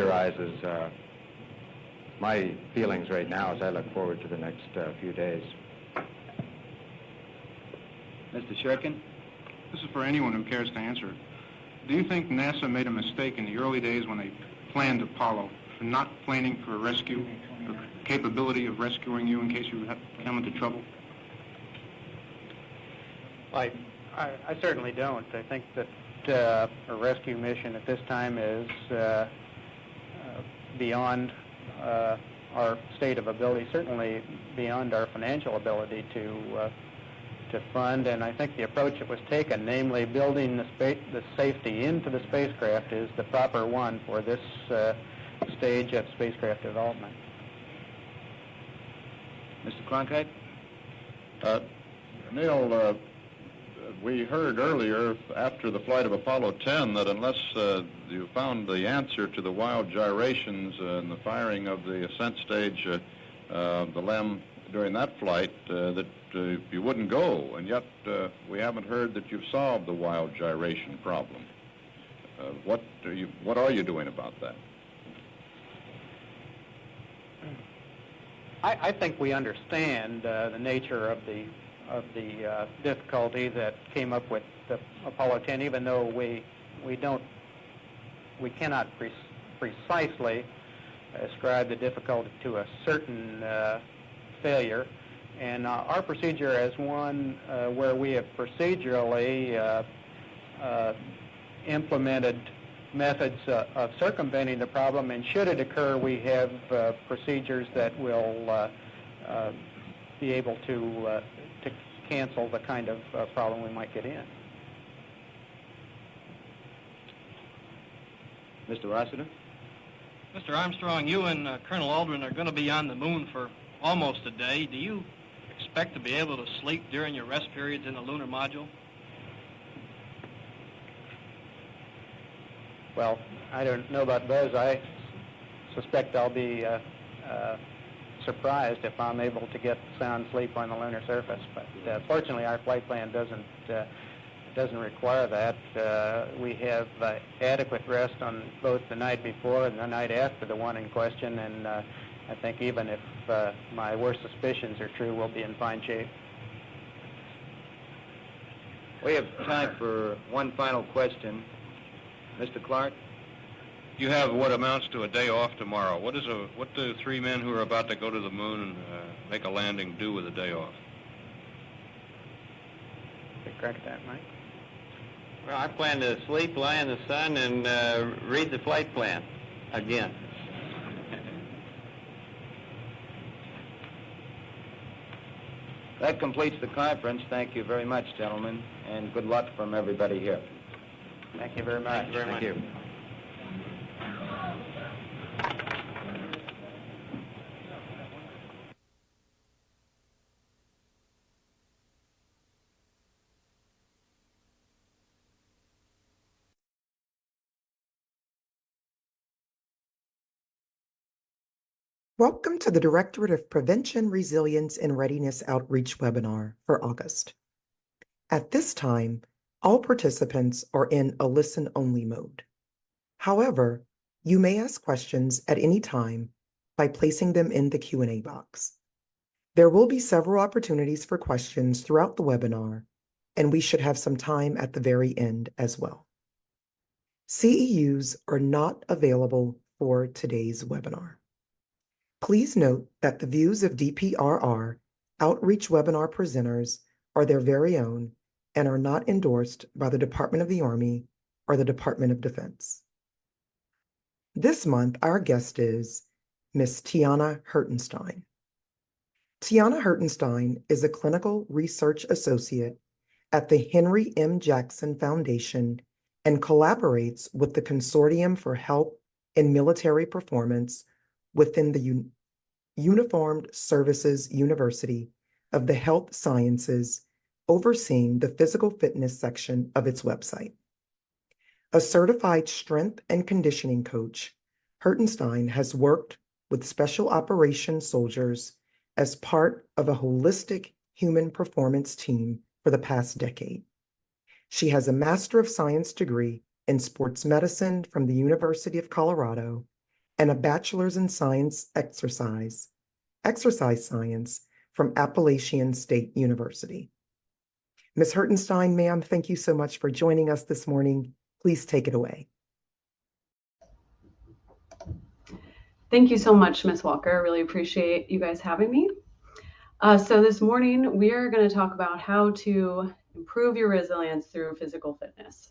characterizes my feelings right now as I look forward to the next few days. Mr. Shurkin? This is for anyone who cares to answer it. Do you think NASA made a mistake in the early days when they planned Apollo for not planning for a rescue, the capability of rescuing you in case you come into trouble? I certainly don't. I think that a rescue mission at this time is beyond our state of ability, certainly beyond our financial ability to fund, and I think the approach that was taken, namely building the safety into the spacecraft, is the proper one for this stage of spacecraft development. Mr. Cronkite? Neil, we heard earlier after the flight of Apollo 10 that unless you found the answer to the wild gyrations and the firing of the ascent stage, the LEM during that flight, that you wouldn't go, and yet we haven't heard that you've solved the wild gyration problem. What are you doing about that? I think we understand the nature of the difficulty that came up with the Apollo 10, even though we cannot precisely ascribe the difficulty to a certain failure. And our procedure is one where we have procedurally implemented methods of circumventing the problem, and should it occur, we have procedures that will be able to cancel the kind of problem we might get in. Mr. Rossiter? Mr. Armstrong, you and Colonel Aldrin are going to be on the moon for almost a day. Do you expect to be able to sleep during your rest periods in the lunar module? Well, I don't know about Buzz. I suspect I'll be surprised if I'm able to get sound sleep on the lunar surface. But fortunately, our flight plan doesn't require that. We have adequate rest on both the night before and the night after the one in question, and I think even if my worst suspicions are true, we'll be in fine shape. We have time for one final question. Mr. Clark? You have what amounts to a day off tomorrow. What do three men who are about to go to the moon and make a landing do with a day off? Correct that, Mike? Well, I plan to sleep, lie in the sun, and read the flight plan again. That completes the conference. Thank you very much, gentlemen, and good luck from everybody here. Thank you very much. Thank you. Welcome to the Directorate of Prevention, Resilience, and Readiness Outreach webinar for August. At this time, all participants are in a listen-only mode. However, you may ask questions at any time by placing them in the Q&A box. There will be several opportunities for questions throughout the webinar, and we should have some time at the very end as well. CEUs are not available for today's webinar. Please note that the views of DPRR outreach webinar presenters are their very own and are not endorsed by the Department of the Army or the Department of Defense. This month, our guest is Ms. Tiana Hertenstein. Tiana Hertenstein is a clinical research associate at the Henry M. Jackson Foundation and collaborates with the Consortium for Health and Military Performance within the Uniformed Services University of the Health Sciences, overseeing the physical fitness section of its website. A certified strength and conditioning coach, Hertenstein has worked with special operations soldiers as part of a holistic human performance team for the past decade. She has a Master of Science degree in sports medicine from the University of Colorado and a Bachelor's in Science Exercise Science from Appalachian State University. Ms. Hertenstein, ma'am, thank you so much for joining us this morning. Please take it away. Thank you so much, Ms. Walker. I really appreciate you guys having me. So this morning, we are going to talk about how to improve your resilience through physical fitness.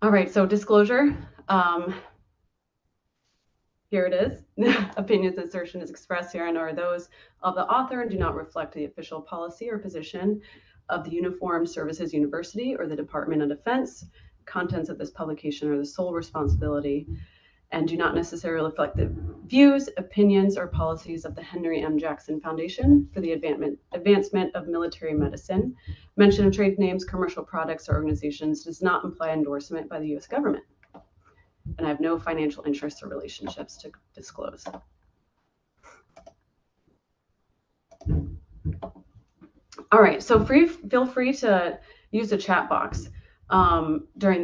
All right, so disclosure. Here it is. Opinions and assertions expressed herein are those of the author and do not reflect the official policy or position of the Uniformed Services University or the Department of Defense. Contents of this publication are the sole responsibility and do not necessarily reflect the views, opinions, or policies of the Henry M. Jackson Foundation for the Advancement of Military Medicine. Mention of trade names, commercial products, or organizations does not imply endorsement by the U.S. government. And I have no financial interests or relationships to disclose. All right, so feel free to use the chat box during